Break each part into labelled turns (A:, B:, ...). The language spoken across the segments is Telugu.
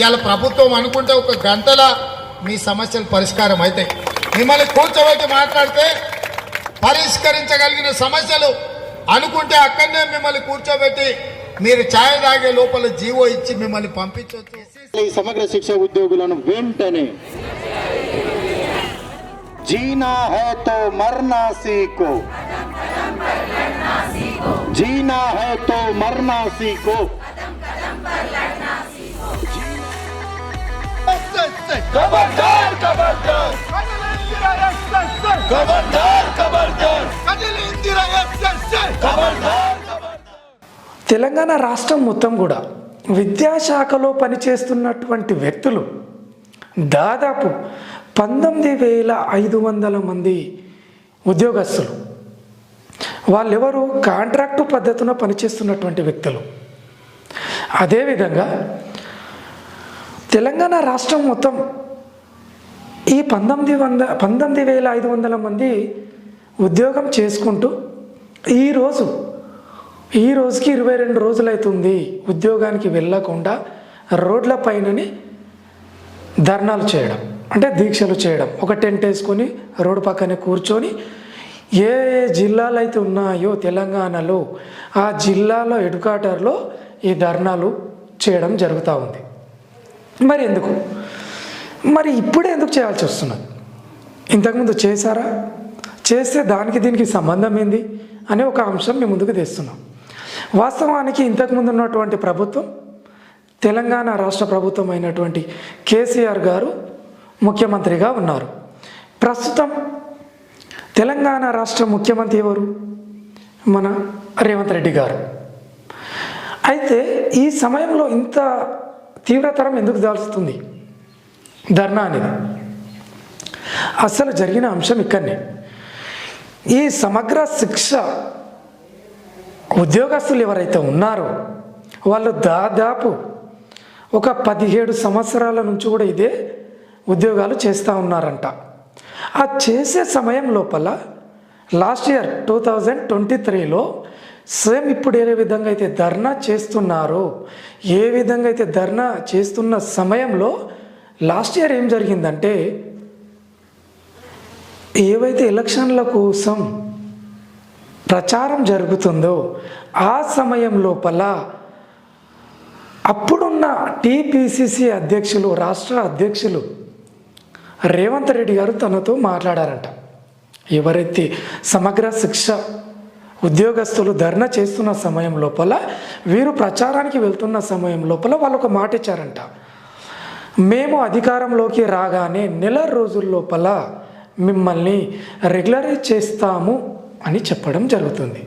A: ఇవాళ ప్రభుత్వం అనుకుంటే ఒక గంటల మీ సమస్యలు పరిష్కారం అవుతాయి. మిమ్మల్ని కూర్చోబెట్టి మాట్లాడితే పరిష్కరించగలిగిన సమస్యలు అనుకుంటే అక్కడనే మిమ్మల్ని కూర్చోబెట్టి మీరు ఛాయ్ తాగే లోపల జీవో ఇచ్చి మిమ్మల్ని పంపించవచ్చు.
B: ఈ సమగ్ర శిక్ష ఉద్యోగులను వెంటనే జీనా హై తో మర్నా సీఖో, జీనా హై తో మర్నా సీఖో.
C: खबरदार खबरदार खबरदार खबरदार खबरदार.
D: తెలంగాణ రాష్ట్రం మొత్తం కూడా విద్యాశాఖలో పనిచేస్తున్నటువంటి వ్యక్తులు దాదాపు 19,500 మంది ఉద్యోగస్తులు. వాళ్ళెవరు కాంట్రాక్టు పద్ధతిన పనిచేస్తున్నటువంటి వ్యక్తులు. అదేవిధంగా తెలంగాణ రాష్ట్రం మొత్తం ఈ 19,500 మంది ఉద్యోగం చేసుకుంటూ ఈ రోజుకి 22 రోజులు అవుతుంది ఉద్యోగానికి వెళ్ళకుండా రోడ్ల పైనని ధర్నాలు చేయడం, అంటే దీక్షలు చేయడం. ఒక టెంట్ వేసుకొని రోడ్డు పక్కనే కూర్చొని ఏ జిల్లాలు అయితే ఉన్నాయో తెలంగాణలో ఆ జిల్లాలో హెడ్క్వార్టర్లో ఈ ధర్నాలు చేయడం జరుగుతూ ఉంది. మరి ఎందుకు? మరి ఇప్పుడే ఎందుకు చేయాల్సి వస్తున్నది? ఇంతకుముందు చేశారా? చేస్తే దానికి దీనికి సంబంధం ఏంది అనే ఒక అంశం మేము ముందుకు తెస్తున్నాం. వాస్తవానికి ఇంతకుముందు ఉన్నటువంటి ప్రభుత్వం, తెలంగాణ రాష్ట్ర ప్రభుత్వం అయినటువంటి కేసీఆర్ గారు ముఖ్యమంత్రిగా ఉన్నారు. ప్రస్తుతం తెలంగాణ రాష్ట్ర ముఖ్యమంత్రి ఎవరు? మన రేవంత్ రెడ్డి గారు. అయితే ఈ సమయంలో ఇంత తీవ్రతరం ఎందుకు దాల్చుతుంది ధర్నా అనేది? అసలు జరిగిన అంశం ఇక్కడనే. ఈ సమగ్ర శిక్ష ఉద్యోగస్తులు ఎవరైతే ఉన్నారో వాళ్ళు దాదాపు ఒక 17 సంవత్సరాల నుంచి కూడా ఇదే ఉద్యోగాలు చేస్తూ ఉన్నారంట. ఆ చేసే సమయం లోపల లాస్ట్ ఇయర్ 2023లో సేమ్ ఇప్పుడు ఏ విధంగా అయితే ధర్నా చేస్తున్నారో, ఏ విధంగా అయితే ధర్నా చేస్తున్న సమయంలో లాస్ట్ ఇయర్ ఏం జరిగిందంటే, ఏవైతే ఎలక్షన్ల కోసం ప్రచారం జరుగుతుందో ఆ సమయం లోపల అప్పుడున్న టీపీసీసీ అధ్యక్షులు, రాష్ట్ర అధ్యక్షులు రేవంత్ రెడ్డి గారు తనతో మాట్లాడారంట. ఎవరైతే సమగ్ర శిక్ష ఉద్యోగస్తులు ధర్నా చేస్తున్న సమయం లోపల, వీరు ప్రచారానికి వెళ్తున్న సమయం లోపల వాళ్ళు ఒక మాట ఇచ్చారంట. మేము అధికారంలోకి రాగానే నెల రోజుల లోపల మిమ్మల్ని రెగ్యులరైజ్ చేస్తాము అని చెప్పడం జరుగుతుంది.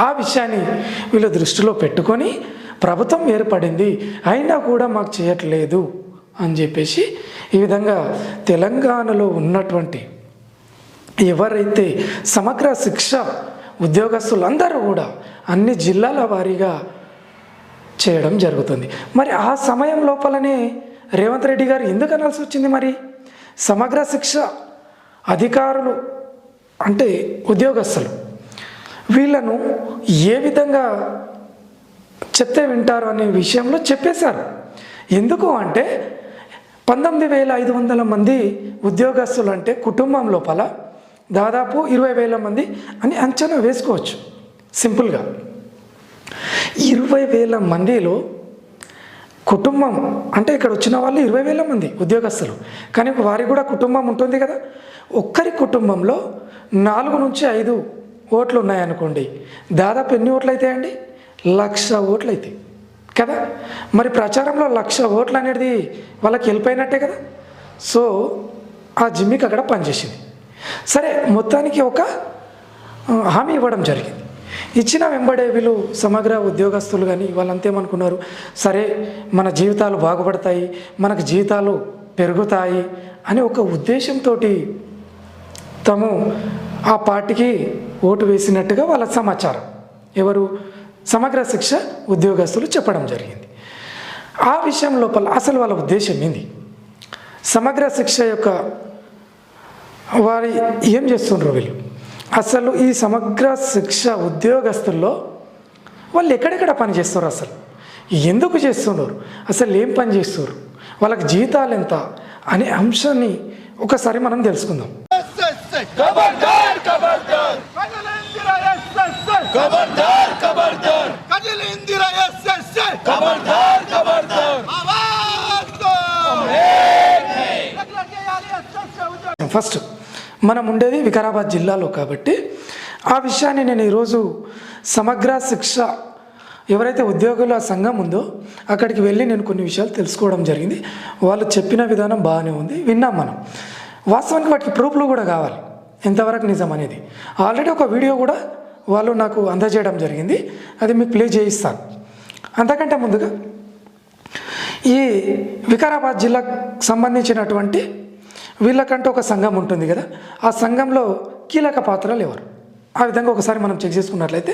D: ఆ విషయాన్ని వీళ్ళు దృష్టిలో పెట్టుకొని ప్రభుత్వం ఏర్పడింది, అయినా కూడా మాకు చేయట్లేదు అని చెప్పేసి ఈ విధంగా తెలంగాణలో ఉన్నటువంటి ఎవరైతే సమగ్ర శిక్ష ఉద్యోగస్తులందరూ కూడా అన్ని జిల్లాల వారీగా చేయడం జరుగుతుంది. మరి ఆ సమయం లోపలనే రేవంత్ రెడ్డి గారు ఎందుకు అనాల్సి వచ్చింది? మరి సమగ్ర శిక్ష అధికారులు అంటే ఉద్యోగస్తులు వీళ్ళను ఏ విధంగా చెప్తే వింటారు అనే విషయంలో చెప్పేశారు. ఎందుకు అంటే 19,500 మంది ఉద్యోగస్తులు అంటే కుటుంబం లోపల దాదాపు 20,000 మంది అని అంచనా వేసుకోవచ్చు సింపుల్గా. 20,000 మందిలో కుటుంబం అంటే ఇక్కడ వచ్చిన వాళ్ళు 20,000 మంది ఉద్యోగస్తులు, కానీ వారికి కూడా కుటుంబం ఉంటుంది కదా. ఒక్కరి కుటుంబంలో 4 నుంచి 5 ఓట్లు ఉన్నాయనుకోండి, దాదాపు ఎన్ని ఓట్లు అవుతాయండి? 1,00,000 ఓట్లు అవుతాయి కదా. మరి ప్రచారంలో 1,00,000 ఓట్లు అనేది వాళ్ళకి వెళ్ళిపోయినట్టే కదా. సో ఆ జిమ్మికి అక్కడ పనిచేసింది. సరే, మొత్తానికి ఒక హామీ ఇవ్వడం జరిగింది. ఇచ్చిన వెంబడే వీళ్ళు సమగ్ర ఉద్యోగస్తులు కానీ వాళ్ళంతేమనుకున్నారు, సరే మన జీవితాలు బాగుపడతాయి, మనకు జీతాలు పెరుగుతాయి అని ఒక ఉద్దేశంతో తాము ఆ పార్టీకి ఓటు వేసినట్టుగా వాళ్ళ సమాచారం ఎవరు సమగ్ర శిక్ష ఉద్యోగస్తులు చెప్పడం జరిగింది. ఆ విషయం లోపల అసలు వాళ్ళ ఉద్దేశం ఏంది? సమగ్ర శిక్ష యొక్క వారి ఏం చేస్తుండ్రు వీళ్ళు? అసలు ఈ సమగ్ర శిక్ష ఉద్యోగస్తుల్లో వాళ్ళు ఎక్కడెక్కడ పనిచేస్తారు? అసలు ఎందుకు చేస్తున్నారు, అసలు ఏం పని చేస్తున్నారు, వాళ్ళకి జీతాలు ఎంత అనే అంశాన్ని ఒకసారి మనం తెలుసుకుందాం.
C: खबरदार खबरदार खबरदार खबरदार खबरदार खबरदार
D: ఫస్ట్ మనం ఉండేది వికారాబాద్ జిల్లాలో కాబట్టి ఆ విషయాన్ని నేను ఈరోజు సమగ్ర శిక్ష ఎవరైతే ఉద్యోగుల సంఘం ఉందో అక్కడికి వెళ్ళి నేను కొన్ని విషయాలు తెలుసుకోవడం జరిగింది. వాళ్ళు చెప్పిన విధానం బాగానే ఉంది, విన్నాం మనం. వాస్తవానికి వాటికి ప్రూఫ్లు కూడా కావాలి, ఎంతవరకు నిజం అనేది. ఆల్రెడీ ఒక వీడియో కూడా వాళ్ళు నాకు అందజేయడం జరిగింది, అది మీకు ప్లే చేయిస్తాను. అంతకంటే ముందుగా ఈ వికారాబాద్ జిల్లాకు సంబంధించినటువంటి వీళ్ళకంటూ ఒక సంఘం ఉంటుంది కదా, ఆ సంఘంలో కీలక పాత్రలు ఎవరు, ఆ విధంగా ఒకసారి మనం చెక్ చేసుకున్నట్లయితే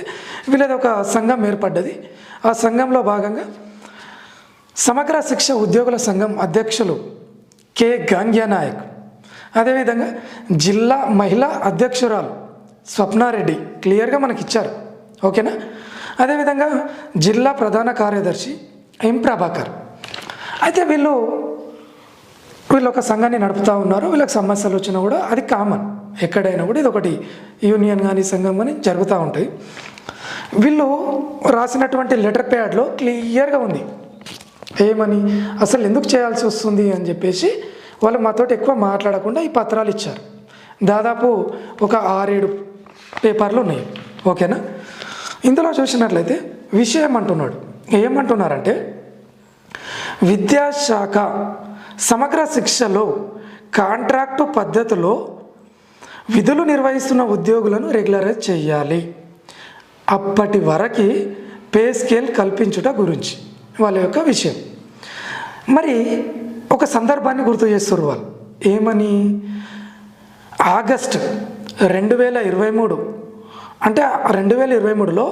D: వీళ్ళది ఒక సంఘం ఏర్పడ్డది. ఆ సంఘంలో భాగంగా సమగ్ర శిక్ష ఉద్యోగుల సంఘం అధ్యక్షులు కె గాంగ్యా నాయక్, అదేవిధంగా జిల్లా మహిళా అధ్యక్షురాలు స్వప్నారెడ్డి క్లియర్గా మనకి ఇచ్చారు, ఓకేనా. అదేవిధంగా జిల్లా ప్రధాన కార్యదర్శి ఎం ప్రభాకర్. అయితే వీళ్ళు ఒక సంఘాన్ని నడుపుతూ ఉన్నారు. వీళ్ళకి సమస్యలు వచ్చినా కూడా అది కామన్, ఎక్కడైనా కూడా ఇది ఒకటి యూనియన్ కానీ సంఘం కానీ జరుగుతూ ఉంటాయి. వీళ్ళు రాసినటువంటి లెటర్ ప్యాడ్లో క్లియర్గా ఉంది ఏమని, అసలు ఎందుకు చేయాల్సి వస్తుంది అని చెప్పేసి వాళ్ళు మాతో ఎక్కువ మాట్లాడకుండా ఈ పత్రాలు ఇచ్చారు. దాదాపు ఒక 6-7 పేపర్లు ఉన్నాయి, ఓకేనా. ఇందులో చూసినట్లయితే విషయం అంటున్నాడు, ఏమంటున్నారంటే విద్యాశాఖ సమగ్ర శిక్షలో కాంట్రాక్టు పద్ధతిలో విధులు నిర్వహిస్తున్న ఉద్యోగులను రెగ్యులరైజ్ చేయాలి, అప్పటి వరకు పే స్కేల్ కల్పించుట గురించి వాళ్ళ యొక్క విషయం. మరి ఒక సందర్భాన్ని గుర్తు చేస్తారు వాళ్ళు, ఏమని, ఆగస్టు 2023 అంటే 2023లో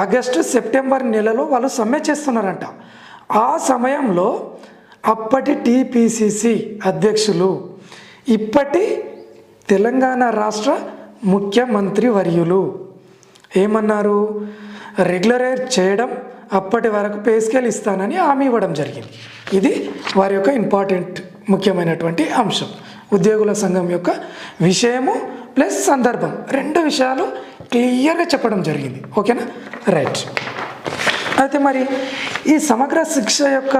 D: ఆగస్టు సెప్టెంబర్ నెలలో వాళ్ళు సమ్మె చేస్తున్నారంట. ఆ సమయంలో అప్పటి టీపీసీసీ అధ్యక్షులు, ఇప్పటి తెలంగాణ రాష్ట్ర ముఖ్యమంత్రి వర్యులు ఏమన్నారు, రెగ్యులరైజ్ చేయడం, అప్పటి వరకు పే స్కేల్ ఇస్తానని హామీ ఇవ్వడం జరిగింది. ఇది వారి యొక్క ఇంపార్టెంట్ ముఖ్యమైనటువంటి అంశం. ఉద్యోగుల సంఘం యొక్క విషయము ప్లస్ సందర్భం 2 విషయాలు క్లియర్గా చెప్పడం జరిగింది, ఓకేనా, రైట్. అయితే మరి ఈ సమగ్ర శిక్ష యొక్క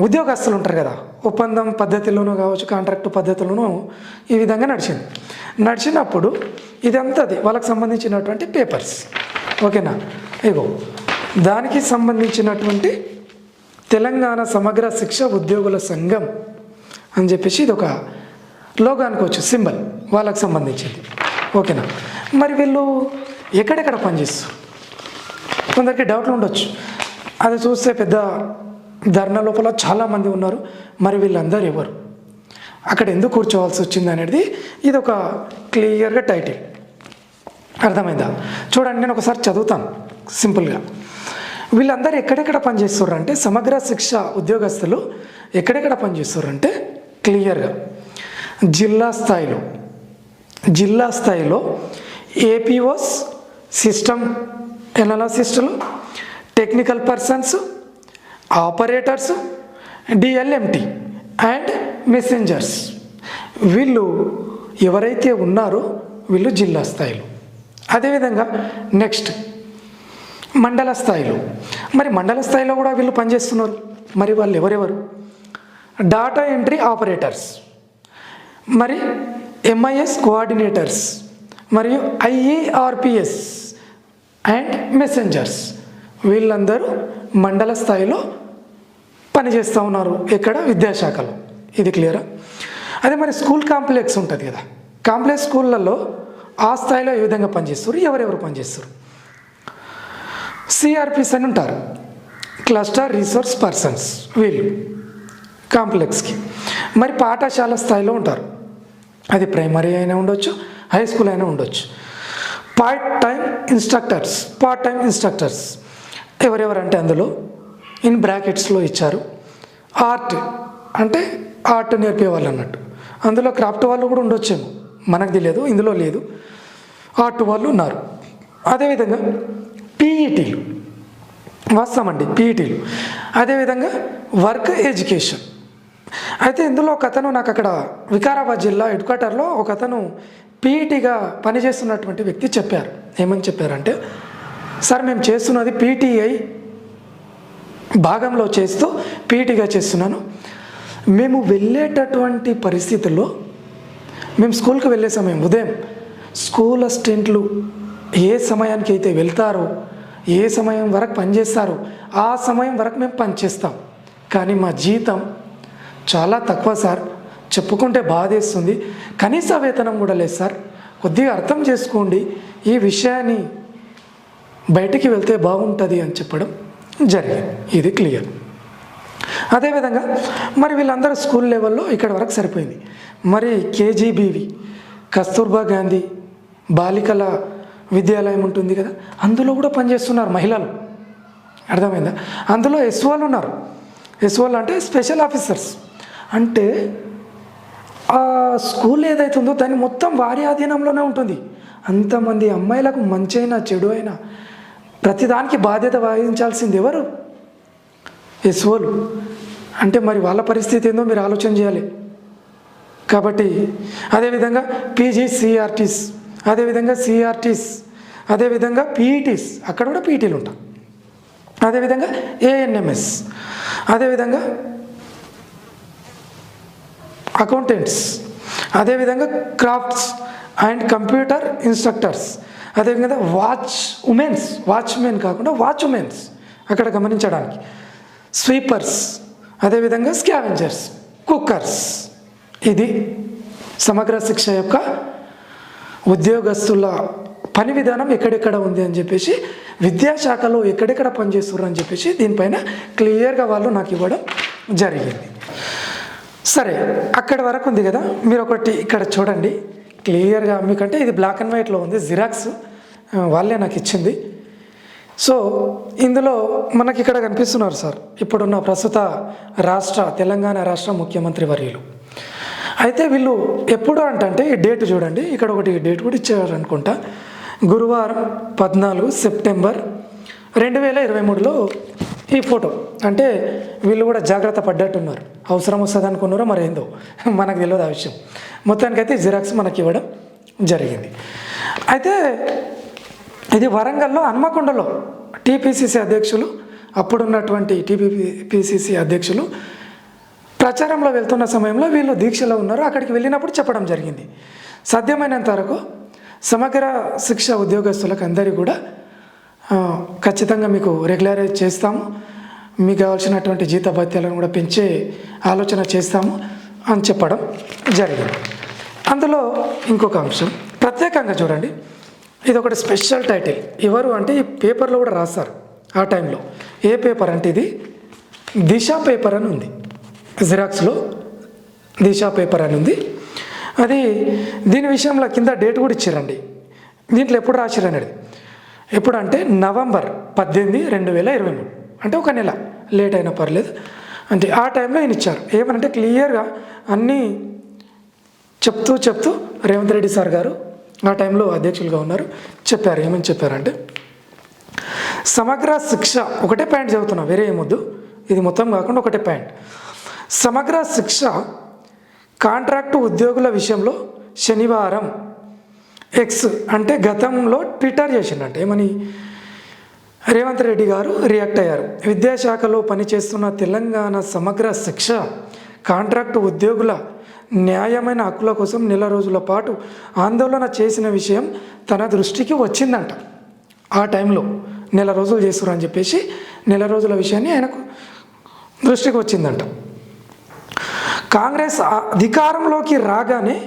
D: ఉద్యోగస్తులు ఉంటారు కదా, ఒప్పందం పద్ధతిలోనూ కావచ్చు కాంట్రాక్టు పద్ధతిలోనూ ఈ విధంగా నడిచినప్పుడు ఇదంతది వాళ్ళకి సంబంధించినటువంటి పేపర్స్, ఓకేనా. ఇగో దానికి సంబంధించినటువంటి తెలంగాణ సమగ్ర శిక్ష ఉద్యోగుల సంఘం అని చెప్పేసి ఇది ఒక లోగో అనుకోవచ్చు, సింబల్ వాళ్ళకి సంబంధించింది, ఓకేనా. మరి వీళ్ళు ఎక్కడెక్కడ పనిచేస్తారు, కొందరికి డౌట్లు ఉండొచ్చు. అది చూస్తే పెద్ద ధర్నా లోపల చాలామంది ఉన్నారు, మరి వీళ్ళందరూ ఎవరు, అక్కడ ఎందుకు కూర్చోవాల్సి వచ్చింది అనేది ఇది ఒక క్లియర్గా టైటిల్, అర్థమైందా. చూడండి, నేను ఒకసారి చదువుతాను సింపుల్గా. వీళ్ళందరూ ఎక్కడెక్కడ పనిచేస్తారు అంటే, సమగ్ర శిక్ష ఉద్యోగస్తులు ఎక్కడెక్కడ పనిచేస్తారు అంటే క్లియర్గా జిల్లా స్థాయిలో ఏపీఓస్, సిస్టమ్ ఎనాలిసిస్టులు, technical persons, operators, DLMT and messengers, వీళ్ళు ఎవరైతే ఉన్నారో వీళ్ళు జిల్లా స్థాయిలో. అదేవిధంగా నెక్స్ట్ మండల స్థాయిలో, మరి మండల స్థాయిలో కూడా వీళ్ళు పనిచేస్తున్నారు. మరి వాళ్ళు ఎవరెవరు, డాటా ఎంట్రీ ఆపరేటర్స్, మరి ఎంఐఎస్ కోఆర్డినేటర్స్, మరియు ఐఈఆర్పిఎస్ అండ్ మెసెంజర్స్, వీళ్ళందరూ మండల స్థాయిలో పనిచేస్తూ ఉన్నారు. ఎక్కడ, విద్యాశాఖలో. ఇది క్లియరా. అదే మరి స్కూల్ కాంప్లెక్స్ ఉంటుంది కదా, కాంప్లెక్స్ స్కూళ్ళల్లో ఆ స్థాయిలో ఏ విధంగా పనిచేస్తారు, ఎవరెవరు పనిచేస్తారు, సిఆర్పిస్ అని ఉంటారు, క్లస్టర్ రిసోర్స్ పర్సన్స్, వీళ్ళు కాంప్లెక్స్కి. మరి పాఠశాల స్థాయిలో ఉంటారు, అది ప్రైమరీ అయినా ఉండొచ్చు, హై స్కూల్ అయినా ఉండొచ్చు. పార్ట్ టైం ఇన్స్ట్రక్టర్స్ ఎవరెవరంటే అందులో ఇన్ బ్రాకెట్స్లో ఇచ్చారు, ఆర్ట్ అంటే ఆర్ట్ నేర్పేవాళ్ళు అన్నట్టు, అందులో క్రాఫ్ట్ వాళ్ళు కూడా ఉండొచ్చేమో, మనకు తెలియదు, ఇందులో లేదు, ఆర్ట్ వాళ్ళు ఉన్నారు. అదేవిధంగా పీఈటీలు, వస్తామండి పీఈటీలు. అదేవిధంగా వర్క్ ఎడ్యుకేషన్. అయితే ఇందులో ఒక అతను నాకు అక్కడ వికారాబాద్ జిల్లా హెడ్ క్వార్టర్లో ఒక అతను పీఈటీగా పనిచేస్తున్నటువంటి వ్యక్తి చెప్పారు. ఏమని చెప్పారంటే, సార్ మేము చేస్తున్నది పీటీఐ భాగంలో చేస్తూ పీఈటీగా చేస్తున్నాను. మేము వెళ్ళేటటువంటి పరిస్థితుల్లో మేము స్కూల్కి వెళ్ళే సమయం ఉదయం స్కూల్ అసిస్టెంట్లు ఏ సమయానికి అయితే వెళ్తారో, ఏ సమయం వరకు పనిచేస్తారో ఆ సమయం వరకు మేము పనిచేస్తాం. కానీ మా జీతం చాలా తక్కువ సార్, చెప్పుకుంటే బాధేస్తుంది. కనీస వేతనం కూడా లేదు సార్, కొద్దిగా అర్థం చేసుకోండి, ఈ విషయాన్ని బయటికి వెళ్తే బాగుంటుంది అని చెప్పడం జరిగింది. ఇది క్లియర్. అదేవిధంగా మరి వీళ్ళందరూ స్కూల్ లెవెల్లో ఇక్కడ వరకు సరిపోయింది. మరి కేజీబీవి కస్తూర్బా గాంధీ బాలికల విద్యాలయం ఉంటుంది కదా, అందులో కూడా పనిచేస్తున్నారు మహిళలు. అర్థమైందా? అందులో ఎస్ఓలు ఉన్నారు. ఎస్ఓలు అంటే స్పెషల్ ఆఫీసర్స్. అంటే ఆ స్కూల్ ఏదైతే ఉందో దాన్ని మొత్తం వారి ఆధీనంలోనే ఉంటుంది. అంతమంది అమ్మాయిలకు మంచి అయినా చెడు అయినా ప్రతిదానికి బాధ్యత వహించాల్సింది ఎవరు? ఎస్ఓలు. అంటే మరి వాళ్ళ పరిస్థితి ఏందో మీరు ఆలోచన చేయాలి. కాబట్టి అదేవిధంగా పీజీసీఆర్టీస్, అదేవిధంగా సిఆర్టీస్, అదేవిధంగా పీఈటీస్, అక్కడ కూడా పీఈటీలు ఉంటాయి. అదేవిధంగా ఏఎన్ఎంఎస్, అదేవిధంగా అకౌంటెంట్స్, అదేవిధంగా క్రాఫ్ట్స్ అండ్ కంప్యూటర్ ఇన్స్ట్రక్టర్స్, అదేవిధంగా వాచ్మెన్ కాకుండా వాచ్ ఉమెన్స్ అక్కడ గమనించడానికి, స్వీపర్స్, అదేవిధంగా స్కావెంజర్స్, కుక్కర్స్. ఇది సమగ్ర శిక్ష యొక్క ఉద్యోగస్తుల పని విధానం ఎక్కడెక్కడ ఉంది అని చెప్పేసి, విద్యాశాఖలో ఎక్కడెక్కడ పనిచేస్తున్నారు అని చెప్పేసి దీనిపైన క్లియర్గా వాళ్ళు నాకు ఇవ్వడం జరిగింది. సరే, అక్కడి వరకు ఉంది కదా. మీరు ఒకటి ఇక్కడ చూడండి క్లియర్గా, మీకంటే ఇది బ్లాక్ అండ్ వైట్లో ఉంది, జిరాక్స్ వాళ్ళే నాకు ఇచ్చింది. సో ఇందులో మనకి ఇక్కడ కనిపిస్తున్నారు సార్ ఇప్పుడున్న ప్రస్తుత తెలంగాణ రాష్ట్ర ముఖ్యమంత్రి వర్యులు. అయితే వీళ్ళు ఎప్పుడు అంటే ఈ డేట్ చూడండి, ఇక్కడ ఒకటి డేట్ కూడా ఇచ్చారు అనుకుంటా, గురువారం 14 సెప్టెంబర్ 2023లో ఈ ఫోటో. అంటే వీళ్ళు కూడా జాగ్రత్త పడ్డట్టున్నారు, అవసరం వస్తుంది అనుకున్నారో మరి ఏందో మనకు తెలియదు ఆ విషయం. మొత్తానికైతే జిరాక్స్ మనకి ఇవ్వడం జరిగింది. అయితే ఇది వరంగల్లో హన్మకొండలో టీపీసీసీ అధ్యక్షులు, అప్పుడున్నటువంటి టీపీసీసీ అధ్యక్షులు ప్రచారంలో వెళ్తున్న సమయంలో వీళ్ళు దీక్షలో ఉన్నారు. అక్కడికి వెళ్ళినప్పుడు చెప్పడం జరిగింది, సాధ్యమైనంత వరకు సమగ్ర శిక్ష ఉద్యోగస్తులకు అందరికీ కూడా ఖచ్చితంగా మీకు రెగ్యులరైజ్ చేస్తాము, మీకు కావాల్సినటువంటి జీతభత్యాలను కూడా పెంచే ఆలోచన చేస్తాము అని చెప్పడం జరిగింది. అందులో ఇంకొక అంశం ప్రత్యేకంగా చూడండి, ఇది ఒకటి స్పెషల్ టైటిల్. ఎవరు అంటే ఈ పేపర్లో కూడా రాస్తారు ఆ టైంలో. ఏ పేపర్ అంటే ఇది దిశ పేపర్ అని ఉంది, జిరాక్స్లో దిశ పేపర్ అని ఉంది. అది దీని విషయంలో కింద డేట్ కూడా ఇచ్చారండి. దీంట్లో ఎప్పుడు రాసిరనేది, ఎప్పుడు అంటే November 18, 2023, అంటే ఒక నెల లేట్ అయినా పర్లేదు అంటే ఆ టైంలో ఈయన ఇచ్చారు. ఏమనంటే క్లియర్గా అన్నీ చెప్తూ రేవంత్ రెడ్డి సార్ గారు ఆ టైంలో అధ్యక్షులుగా ఉన్నారు, చెప్పారు. ఏమని చెప్పారంటే, సమగ్ర శిక్ష, ఒకటే పాయింట్ చదువుతున్నా, వేరే ఏమొద్దు, ఇది మొత్తం కాకుండా ఒకటే పాయింట్. సమగ్ర శిక్ష కాంట్రాక్టు ఉద్యోగుల విషయంలో శనివారం ఎక్స్ అంటే గతంలో ట్విట్టర్ చేసిండంట. ఏమని రేవంత్ రెడ్డి గారు రియాక్ట్ అయ్యారు. విద్యాశాఖలో పనిచేస్తున్న తెలంగాణ సమగ్ర శిక్ష కాంట్రాక్టు ఉద్యోగుల న్యాయమైన హక్కుల కోసం నెల రోజుల పాటు ఆందోళన చేసిన విషయం తన దృష్టికి వచ్చిందంట. ఆ టైంలో నెల రోజులు చేస్తున్నారు అని చెప్పేసి నెల రోజుల విషయాన్ని ఆయనకు దృష్టికి వచ్చిందంట. కాంగ్రెస్ అధికారంలోకి రాగానే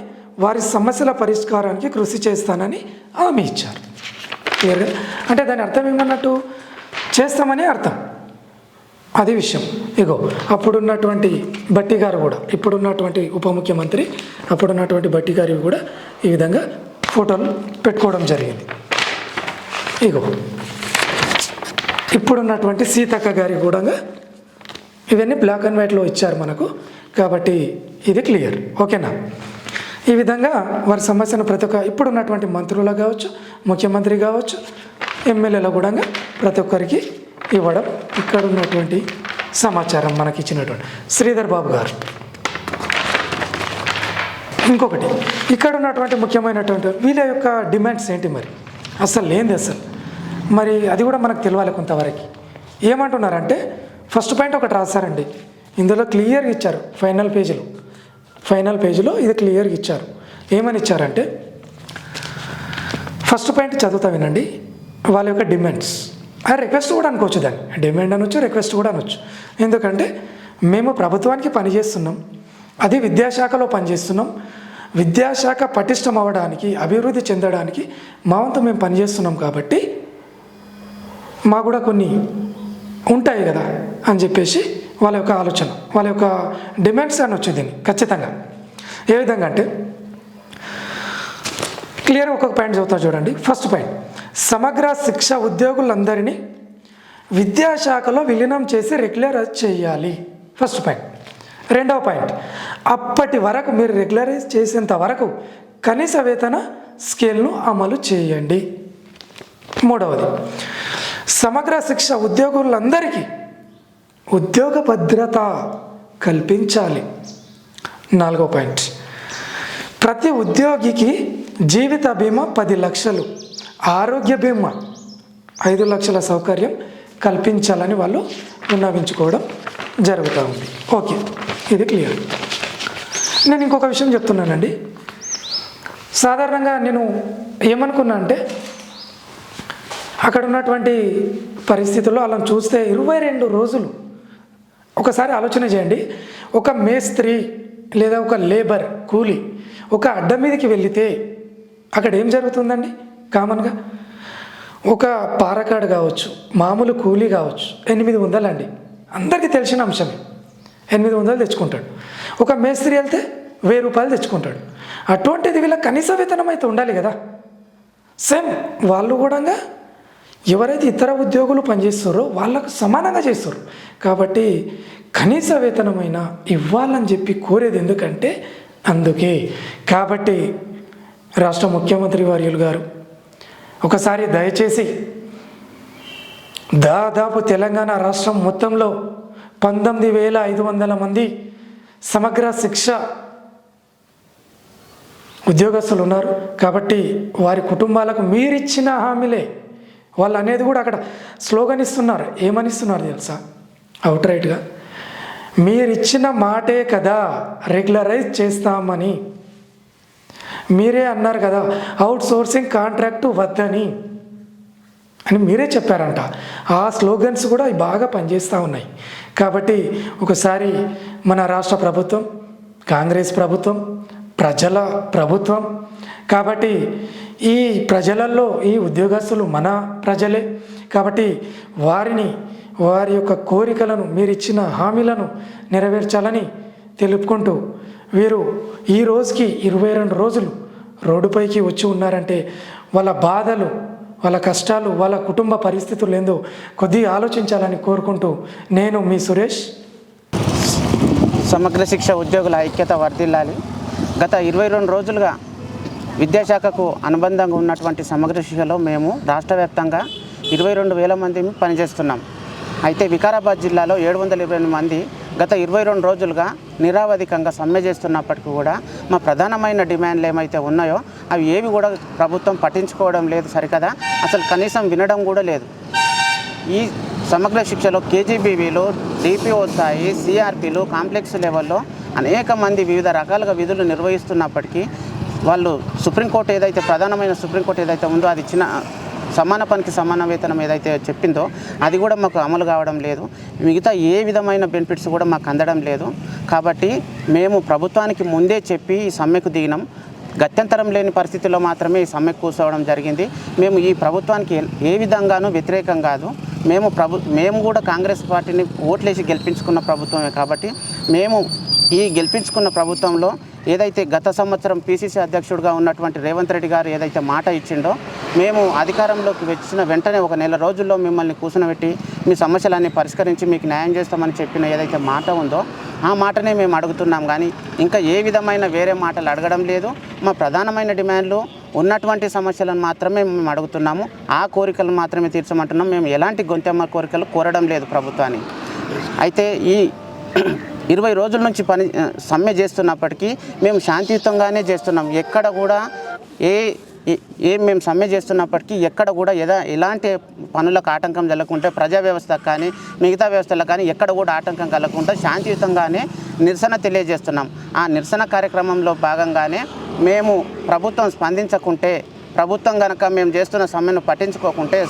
D: వారి సమస్యల పరిష్కారానికి కృషి చేస్తానని హామీ ఇచ్చారు. క్లియర్గా అంటే దాని అర్థం ఏమన్నట్టు, చేస్తామని అర్థం. అది విషయం. ఇగో అప్పుడున్నటువంటి భట్టి గారు కూడా, ఇప్పుడున్నటువంటి ఉప ముఖ్యమంత్రి అప్పుడున్నటువంటి భట్టి గారు కూడా ఈ విధంగా ఫోటోలు పెట్టుకోవడం జరిగింది. ఇగో ఇప్పుడున్నటువంటి సీతక్క గారి కూడా ఇవన్నీ బ్లాక్ అండ్ వైట్లో ఇచ్చారు మనకు. కాబట్టి ఇది క్లియర్, ఓకేనా? ఈ విధంగా వారి సమస్యను ప్రతి ఒక్క ఇప్పుడున్నటువంటి మంత్రులు కావచ్చు, ముఖ్యమంత్రి కావచ్చు, ఎమ్మెల్యేలు కూడా ప్రతి ఒక్కరికి ఇవ్వడం ఇక్కడ ఉన్నటువంటి సమాచారం మనకి ఇచ్చినటువంటి శ్రీధర్ బాబు గారు. ఇంకొకటి ఇక్కడ ఉన్నటువంటి ముఖ్యమైనటువంటి వీళ్ళ యొక్క డిమాండ్స్ ఏంటి మరి అసలు లేనిది అసలు మరి అది కూడా మనకు తెలియాలి కొంతవరకు. ఏమంటున్నారంటే ఫస్ట్ పాయింట్ ఒకటి రాశారండి, ఇందులో క్లియర్గా ఇచ్చారు. ఫైనల్ పేజీలో ఇది క్లియర్గా ఇచ్చారు. ఏమని ఇచ్చారంటే ఫస్ట్ పాయింట్ చదువుతా వినండి. వాళ్ళ యొక్క డిమాండ్స్ రిక్వెస్ట్ కూడా అనుకోవచ్చు, దాన్ని డిమాండ్ అనొచ్చు, రిక్వెస్ట్ కూడా అనొచ్చు. ఎందుకంటే మేము ప్రభుత్వానికి పనిచేస్తున్నాం, అది విద్యాశాఖలో పనిచేస్తున్నాం. విద్యాశాఖ పటిష్టం అవ్వడానికి, అభివృద్ధి చెందడానికి మా వంతు మేము పనిచేస్తున్నాం కాబట్టి మాకు కూడా కొన్ని ఉంటాయి కదా అని చెప్పేసి వాళ్ళ యొక్క ఆలోచన, వాళ్ళ యొక్క డిమాండ్స్ అని వచ్చేది దీన్ని ఖచ్చితంగా. ఏ విధంగా అంటే క్లియర్గా ఒక్కొక్క పాయింట్ చదువుతాను చూడండి. ఫస్ట్ పాయింట్, సమగ్ర శిక్ష ఉద్యోగులందరినీ విద్యాశాఖలో విలీనం చేసి రెగ్యులరైజ్ చేయాలి. First point. రెండవ పాయింట్, అప్పటి వరకు మీరు రెగ్యులరైజ్ చేసేంత వరకు కనీస వేతన స్కేల్ను అమలు చేయండి. మూడవది, సమగ్ర శిక్ష ఉద్యోగులందరికీ ఉద్యోగ భద్రత కల్పించాలి. నాలుగో పాయింట్, ప్రతి ఉద్యోగికి జీవిత బీమా 10 లక్షలు, ఆరోగ్య బీమా 5 లక్షల సౌకర్యం కల్పించాలని వాళ్ళు విన్నవించుకోవడం జరుగుతూ ఉంది. ఓకే, ఇది క్లియర్. నేను ఇంకొక విషయం చెప్తున్నానండి. సాధారణంగా నేను ఏమనుకున్నా అంటే అక్కడ ఉన్నటువంటి పరిస్థితుల్లో అలా చూస్తే 22 రోజులు ఒకసారి ఆలోచన చేయండి. ఒక మేస్త్రి లేదా ఒక లేబర్ కూలీ ఒక అడ్డ మీదకి వెళితే అక్కడ ఏం జరుగుతుందండి? కామన్గా ఒక పారకాడు కావచ్చు, మామూలు కూలీ కావచ్చు, 800 అండి, అందరికీ తెలిసిన అంశమే. 800 తెచ్చుకుంటాడు. ఒక మేస్త్రి వెళ్తే 1000 రూపాయలు తెచ్చుకుంటాడు. అటువంటిది వీళ్ళ కనీస వేతనం అయితే ఉండాలి కదా. సేమ్ వాళ్ళు కూడా ఎవరైతే ఇతర ఉద్యోగులు పనిచేస్తారో వాళ్ళకు సమానంగా చేస్తారు. కాబట్టి కనీస వేతనమైన ఇవ్వాలని చెప్పి కోరేది ఎందుకంటే అందుకే. కాబట్టి రాష్ట్ర ముఖ్యమంత్రి వర్యులు గారు ఒకసారి దయచేసి దాదాపు తెలంగాణ రాష్ట్రం మొత్తంలో 19,500 మంది సమగ్ర శిక్ష ఉద్యోగస్తులు ఉన్నారు. కాబట్టి వారి కుటుంబాలకు మీరిచ్చిన హామీలే వాళ్ళు అనేది కూడా అక్కడ స్లోగన్ ఇస్తున్నారు. ఏమని ఇస్తున్నారు తెలుసా? అవుట్ రైట్గా మీరిచ్చిన మాటే కదా రెగ్యులరైజ్ చేస్తామని. మీరే అన్నారు కదా అవుట్ సోర్సింగ్ కాంట్రాక్టు వద్దని అని మీరే చెప్పారంట. ఆ స్లోగన్స్ కూడా బాగా పనిచేస్తూ ఉన్నాయి. కాబట్టి ఒకసారి మన రాష్ట్ర ప్రభుత్వం, కాంగ్రెస్ ప్రభుత్వం, ప్రజల ప్రభుత్వం కాబట్టి ఈ ప్రజలలో ఈ ఉద్యోగస్తులు మన ప్రజలే. కాబట్టి వారి యొక్క కోరికలను మీరిచ్చిన హామీలను నెరవేర్చాలని తెలుపుకుంటూ వీరు ఈ రోజుకి 22 రోజులు రోడ్డుపైకి వచ్చి ఉన్నారంటే వాళ్ళ బాధలు, వాళ్ళ కష్టాలు, వాళ్ళ కుటుంబ పరిస్థితులు ఏందో కొద్దిగా ఆలోచించాలని కోరుకుంటూ నేను మీ సురేష్.
E: సమగ్ర శిక్ష ఉద్యోగుల ఐక్యత వర్ధిల్లాలి. గత 22 రోజులుగా విద్యాశాఖకు అనుబంధంగా ఉన్నటువంటి సమగ్ర శిక్షలో మేము రాష్ట్ర వ్యాప్తంగా 22,000 మంది పనిచేస్తున్నాం. అయితే వికారాబాద్ జిల్లాలో 728 మంది గత 22 రోజులుగా నిరవధికంగా సమ్మె చేస్తున్నప్పటికీ కూడా మా ప్రధానమైన డిమాండ్లు ఏమైతే ఉన్నాయో అవి ఏవి కూడా ప్రభుత్వం పట్టించుకోవడం లేదు సరికదా, అసలు కనీసం వినడం కూడా లేదు. ఈ సమగ్ర శిక్షలో కేజీబీవీలు, డిపిఓ స్థాయి, సిఆర్పీలు, కాంప్లెక్స్ లెవెల్లో అనేక మంది వివిధ రకాలుగా విధులు నిర్వహిస్తున్నప్పటికీ వాళ్ళు సుప్రీంకోర్టు ఏదైతే ప్రధానమైన సుప్రీంకోర్టు ఏదైతే ఉందో అది చిన్న సమాన పనికి సమాన వేతనం ఏదైతే చెప్పిందో అది కూడా మాకు అమలు కావడం లేదు. మిగతా ఏ విధమైన బెనిఫిట్స్ కూడా మాకు అందడం లేదు. కాబట్టి మేము ప్రభుత్వానికి ముందే చెప్పి ఈ సమ్మెకు దిగినాం. గత్యంతరం లేని పరిస్థితుల్లో మాత్రమే ఈ సమ్మెకు కూర్చోవడం జరిగింది. మేము ఈ ప్రభుత్వానికి ఏ విధంగానూ వ్యతిరేకం కాదు. మేము కూడా కాంగ్రెస్ పార్టీని ఓట్లేసి గెలిపించుకున్న ప్రభుత్వమే. కాబట్టి మేము ఈ గెలిపించుకున్న ప్రభుత్వంలో ఏదైతే గత సంవత్సరం పిసిసి అధ్యక్షుడిగా ఉన్నటువంటి రేవంత్ రెడ్డి గారు ఏదైతే మాట ఇచ్చిండో మేము అధికారంలోకి వచ్చిన వెంటనే 1 నెల రోజుల్లో మిమ్మల్ని కూర్చోబెట్టి మీ సమస్యలన్నీ పరిష్కరించి మీకు న్యాయం చేస్తామని చెప్పిన ఏదైతే మాట ఉందో ఆ మాటనే మేము అడుగుతున్నాం. కానీ ఇంకా ఏ విధమైన వేరే మాటలు అడగడం లేదు. మా ప్రధానమైన డిమాండ్లు ఉన్నటువంటి సమస్యలను మాత్రమే మేము అడుగుతున్నాము. ఆ కోరికలను మాత్రమే తీర్చమంటున్నాం. మేము ఎలాంటి గొంతెమ్మ కోరికలు కోరడం లేదు ప్రభుత్వాన్ని. అయితే ఈ 20 రోజుల నుంచి సమ్మె చేస్తున్నప్పటికీ మేము శాంతియుతంగానే చేస్తున్నాం. ఎక్కడ కూడా మేము సమ్మె చేస్తున్నప్పటికీ ఎక్కడ కూడా ఎలాంటి పనులకు ఆటంకం జరగకుండా, ప్రజా వ్యవస్థకు కానీ మిగతా వ్యవస్థలకు కానీ ఎక్కడ కూడా ఆటంకం కలగకుండా శాంతియుతంగానే నిరసన తెలియజేస్తున్నాం. ఆ నిరసన కార్యక్రమంలో భాగంగానే మేము ప్రభుత్వం స్పందించకుంటే, ప్రభుత్వం కనుక మేము చేస్తున్న సమ్మెను పట్టించుకోకుంటే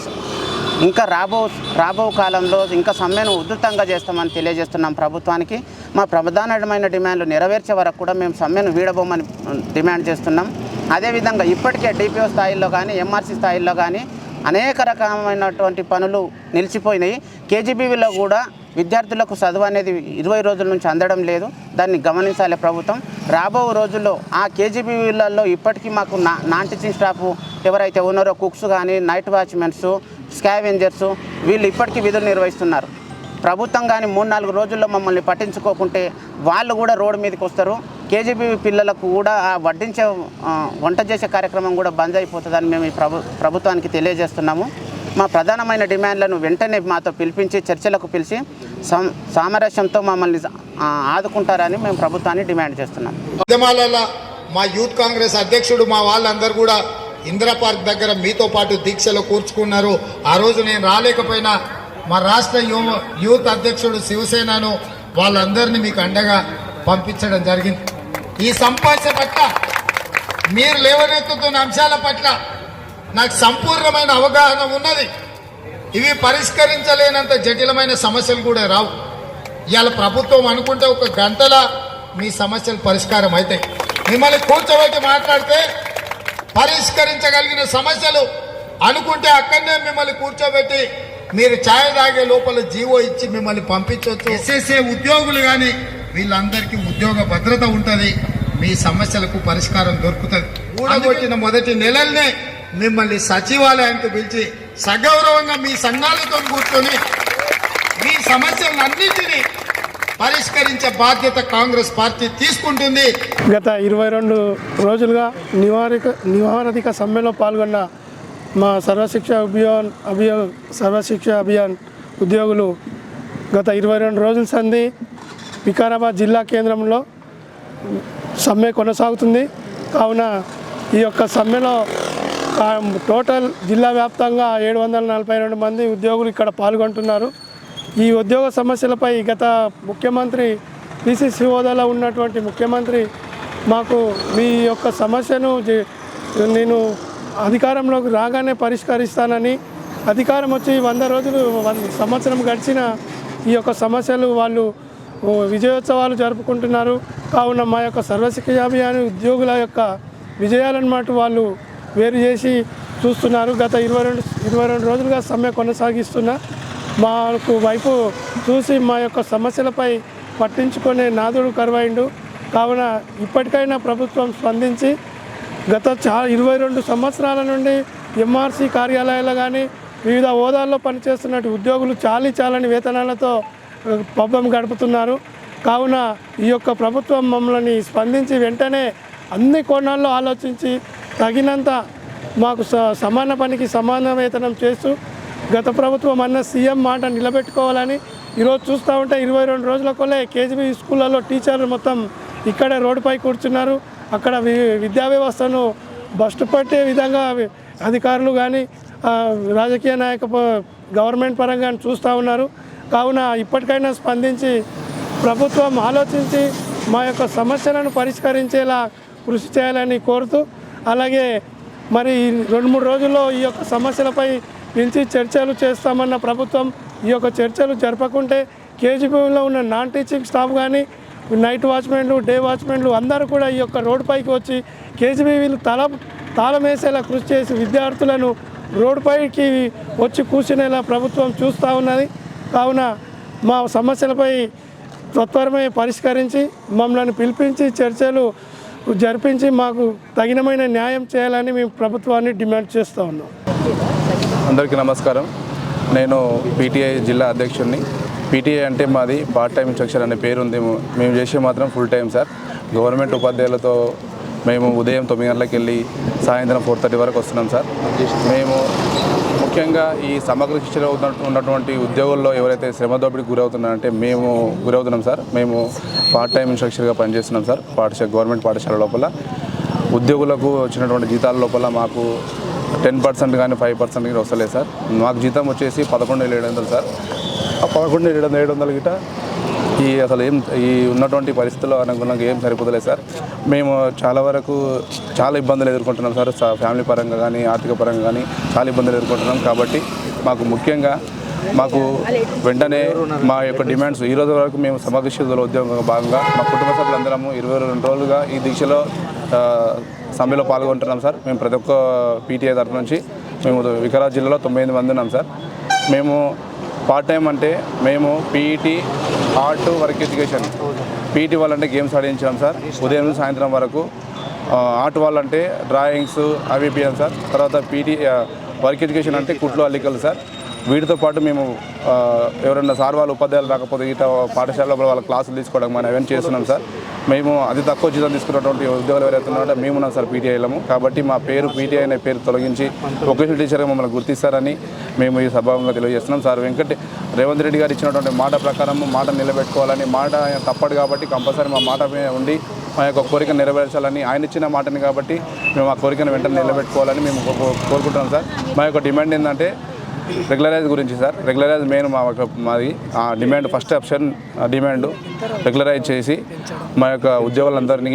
E: ఇంకా రాబో కాలంలో ఇంకా సమ్మెను ఉధృతంగా చేస్తామని తెలియజేస్తున్నాం ప్రభుత్వానికి. మా ప్రధానమైన డిమాండ్లు నెరవేర్చే వరకు కూడా మేము సమ్మెను వీడబోమని డిమాండ్ చేస్తున్నాం. అదేవిధంగా ఇప్పటికే డిపిఓ స్థాయిలో కానీ ఎంఆర్సీ స్థాయిలో కానీ అనేక రకమైనటువంటి పనులు నిలిచిపోయినాయి. కేజీబీవీలో కూడా విద్యార్థులకు చదువు అనేది 20 రోజుల నుంచి అందడం లేదు. దాన్ని గమనించాలి ప్రభుత్వం. రాబో రోజుల్లో ఆ కేజీబీవీలలో ఇప్పటికీ మాకు నాన్ టీచింగ్ స్టాఫ్ ఎవరైతే ఉన్నారో, కుక్స్ కానీ, నైట్ వాచ్మెన్స్, స్కావెంజర్స్, వీళ్ళు ఇప్పటికీ విధులు నిర్వహిస్తున్నారు. ప్రభుత్వం కానీ 3-4 రోజుల్లో మమ్మల్ని పట్టించుకోకుంటే వాళ్ళు కూడా రోడ్డు మీదకి వస్తారు. కేజీబీవీ పిల్లలకు కూడా వంట చేసే కార్యక్రమం కూడా బంద్ అయిపోతుందని మేము ఈ ప్రభుత్వానికి తెలియజేస్తున్నాము. మా ప్రధానమైన డిమాండ్లను వెంటనే మాతో పిలిపించి చర్చలకు పిలిచి సామరస్యంతో మమ్మల్ని ఆదుకుంటారని మేము ప్రభుత్వాన్ని డిమాండ్ చేస్తున్నాం.
A: ఉద్యమాలలో మా యూత్ కాంగ్రెస్ అధ్యక్షుడు మా వాళ్ళందరూ కూడా ఇందిరా పార్క్ దగ్గర మీతో పాటు దీక్షలో కూర్చుకున్నారు. ఆ రోజు నేను రాలేకపోయినా మా రాష్ట్ర యూత్ అధ్యక్షుడు శివసేనను వాళ్ళందరినీ మీకు అండగా పంపించడం జరిగింది. ఈ సమస్య పట్ల, మీరు లేవనెత్తుతున్న అంశాల పట్ల నాకు సంపూర్ణమైన అవగాహన ఉన్నది. ఇవి పరిష్కరించలేనంత జటిలమైన సమస్యలు కూడా రావు. ఇవాళ ప్రభుత్వం అనుకుంటే 1 గంటల మీ సమస్యలు పరిష్కారం అవుతాయి. మిమ్మల్ని కూర్చోబెట్టి మాట్లాడితే పరిష్కరించగలిగిన సమస్యలు అనుకుంటే అక్కడనే మిమ్మల్ని కూర్చోబెట్టి మీరు ఛాయ్ తాగే లోపల జీవో ఇచ్చి మిమ్మల్ని పంపించవచ్చు. ఎస్ఎస్ఏ ఉద్యోగులు కానీ వీళ్ళందరికీ ఉద్యోగ భద్రత ఉంటుంది. మీ సమస్యలకు పరిష్కారం దొరుకుతుంది. కూడగొట్టిన మొదటి నెలల్నే మిమ్మల్ని సచివాలయానికి పిలిచి సగౌరవంగా మీ సంఘాలతో కూర్చొని మీ సమస్యలన్నింటినీ పరిష్కరించే బాధ్యత కాంగ్రెస్ పార్టీ తీసుకుంటుంది.
F: గత 22 రోజులుగా నివారణిక సమ్మెలో పాల్గొన్న మా సర్వశిక్ష అభియాన్ ఉద్యోగులు గత 22 రోజుల సంది వికారాబాద్ జిల్లా కేంద్రంలో సమ్మె కొనసాగుతుంది. కావున ఈ యొక్క సమ్మెలో టోటల్ జిల్లా వ్యాప్తంగా 742 మంది ఉద్యోగులు ఇక్కడ పాల్గొంటున్నారు. ఈ ఉద్యోగ సమస్యలపై గత ముఖ్యమంత్రి పిసిసి హోదాలో ఉన్నటువంటి ముఖ్యమంత్రి మాకు మీ యొక్క సమస్యను నేను అధికారంలోకి రాగానే పరిష్కరిస్తానని, అధికారం వచ్చి 100 రోజులు సంవత్సరం గడిచిన ఈ యొక్క సమస్యలు వాళ్ళు విజయోత్సవాలు జరుపుకుంటున్నారు. కావున మా యొక్క సర్వశిక్ష అభియాన్ ఉద్యోగుల యొక్క విజయాలను మాట వాళ్ళు వేరు చేసి చూస్తున్నారు. గత 22 రోజులుగా సమ్మె కొనసాగిస్తున్న మాకు వైపు చూసి మా యొక్క సమస్యలపై పట్టించుకునే నాదుడు కరువైండు. కావున ఇప్పటికైనా ప్రభుత్వం స్పందించి గత 22 సంవత్సరాల నుండి ఎంఆర్సీ కార్యాలయాలు కానీ వివిధ హోదాల్లో పనిచేస్తున్నట్టు ఉద్యోగులు చాలని వేతనాలతో పబ్బం గడుపుతున్నారు. కావున ఈ యొక్క ప్రభుత్వం మమ్మల్ని స్పందించి వెంటనే అన్ని కోణాల్లో ఆలోచించి తగినంత మాకు సమాన పనికి సమాన వేతనం చేస్తూ గత ప్రభుత్వం అన్న సీఎం మాట నిలబెట్టుకోవాలని ఈరోజు చూస్తూ ఉంటే 22 రోజులకోలే కేజీబీ స్కూళ్ళలో టీచర్లు మొత్తం ఇక్కడే రోడ్డుపై కూర్చున్నారు. అక్కడ విద్యా వ్యవస్థను బస్టు పట్టే విధంగా అధికారులు కానీ రాజకీయ గవర్నమెంట్ పరంగా చూస్తూ ఉన్నారు. కావున ఇప్పటికైనా స్పందించి ప్రభుత్వం ఆలోచించి మా యొక్క సమస్యలను పరిష్కరించేలా కృషి చేయాలని కోరుతూ, అలాగే మరి 2-3 రోజుల్లో ఈ యొక్క సమస్యలపై పిలిచి చర్చలు చేస్తామన్న ప్రభుత్వం ఈ యొక్క చర్చలు జరపకుంటే కేజీబీలో ఉన్న నాన్ టీచింగ్ స్టాఫ్ కానీ నైట్ వాచ్మెన్లు, డే వాచ్మెన్లు అందరూ కూడా ఈ యొక్క రోడ్డుపైకి వచ్చి కేజీబీలు తాళం వేసేలా కృషి చేసి విద్యార్థులను రోడ్డుపైకి వచ్చి కూర్చునేలా ప్రభుత్వం చూస్తూ ఉన్నది. కావున మా సమస్యలపై త్వరమే పరిష్కరించి మమ్మల్ని పిలిపించి చర్చలు జరిపించి మాకు తగినమైన న్యాయం చేయాలని మేము ప్రభుత్వాన్ని డిమాండ్ చేస్తూ ఉన్నాం.
G: అందరికీ నమస్కారం. నేను పీటీఐ జిల్లా అధ్యక్షుడిని. పీటీఐ అంటే మాది పార్ట్ టైం ఇన్స్ట్రక్షన్ అనే పేరు ఉంది. మేము చేసే మాత్రం ఫుల్ టైం సార్. గవర్నమెంట్ ఉపాధ్యాయులతో మేము ఉదయం 9 గంటలకు వెళ్ళి సాయంత్రం 4:30 వరకు వస్తున్నాం సార్. మేము ముఖ్యంగా ఈ సమగ్ర శిక్షలో ఉన్నటువంటి ఉద్యోగుల్లో ఎవరైతే శ్రమ దోపిడీకి గురవుతున్నారంటే మేము గురవుతున్నాం సార్. మేము పార్ట్ టైం ఇన్స్ట్రక్టర్గా పనిచేస్తున్నాం సార్. గవర్నమెంట్ పాఠశాల లోపల ఉద్యోగులకు వచ్చినటువంటి జీతాల లోపల మాకు 10% కానీ 5% కానీ వస్తలేదు సార్. మాకు జీతం వచ్చేసి 11,700 సార్. ఆ 11,700 గిట అసలు ఈ ఉన్నటువంటి పరిస్థితుల్లో అనుగుణంగా ఏం సరిపోతలేదు సార్. మేము చాలా ఇబ్బందులు ఎదుర్కొంటున్నాం సార్. ఫ్యామిలీ పరంగా కానీ ఆర్థిక పరంగా కానీ చాలా ఇబ్బందులు ఎదుర్కొంటున్నాం. కాబట్టి మాకు వెంటనే మా యొక్క డిమాండ్స్ ఈ రోజు వరకు మేము సమగ్ర శిక్షణ ఉద్యోగంగా భాగంగా మా కుటుంబ సభ్యులందరము 22 రోజులుగా ఈ దీక్షలో సమ్మెలో పాల్గొంటున్నాం సార్. మేము ప్రతి ఒక్క పీటీఐ తరఫు నుంచి మేము వికారాబాద్ జిల్లాలో 98 మంది ఉన్నాం సార్. మేము పార్ట్ టైం అంటే మేము PET, art, work education. PET వాళ్ళంటే గేమ్స్ ఆడించాం సార్ ఉదయం నుంచి సాయంత్రం వరకు. ఆర్ట్ వాళ్ళంటే డ్రాయింగ్స్ అవి ఇప్పాం సార్. తర్వాత పీటీ వర్క్ ఎడ్యుకేషన్ అంటే కుట్లు అల్లికలు సార్. వీటితో పాటు మేము ఎవరైనా సార్ వాళ్ళు ఉపాధ్యాయులు రాకపోతే ఇట్లా పాఠశాలలో వాళ్ళ క్లాసులు తీసుకోవడం మనం అవన్నీ చేస్తున్నాం సార్. మేము అతి తక్కువ జీతం తీసుకున్నటువంటి ఉద్యోగాలు ఎవరైతే ఉన్నారో మేము ఉన్నాం సార్ పీటీఐలము. కాబట్టి మా పేరు పీటీఐ అనే పేరు తొలగించి వొకేషనల్ టీచర్గా మమ్మల్ని గుర్తిస్తారని మేము ఈ సభాముఖంగా తెలియజేస్తున్నాం సార్. రేవంత్ రెడ్డి గారు ఇచ్చినటువంటి మాట ప్రకారం మాట నిలబెట్టుకోవాలని, మాట తప్పడు కాబట్టి కంపల్సరీ మా మాట మీద ఉండి మా యొక్క కోరిక నెరవేర్చాలని, ఆయన ఇచ్చిన మాటని కాబట్టి మేము ఆ కోరికను వెంటనే నిలబెట్టుకోవాలని మేము కోరుకుంటున్నాం సార్. మా యొక్క డిమాండ్ ఏంటంటే రెగ్యులరైజ్ గురించి సార్. రెగ్యులరైజ్ మెయిన్ మాది demand. First option demand regularise చేసి మా యొక్క ఉద్యోగులందరినీ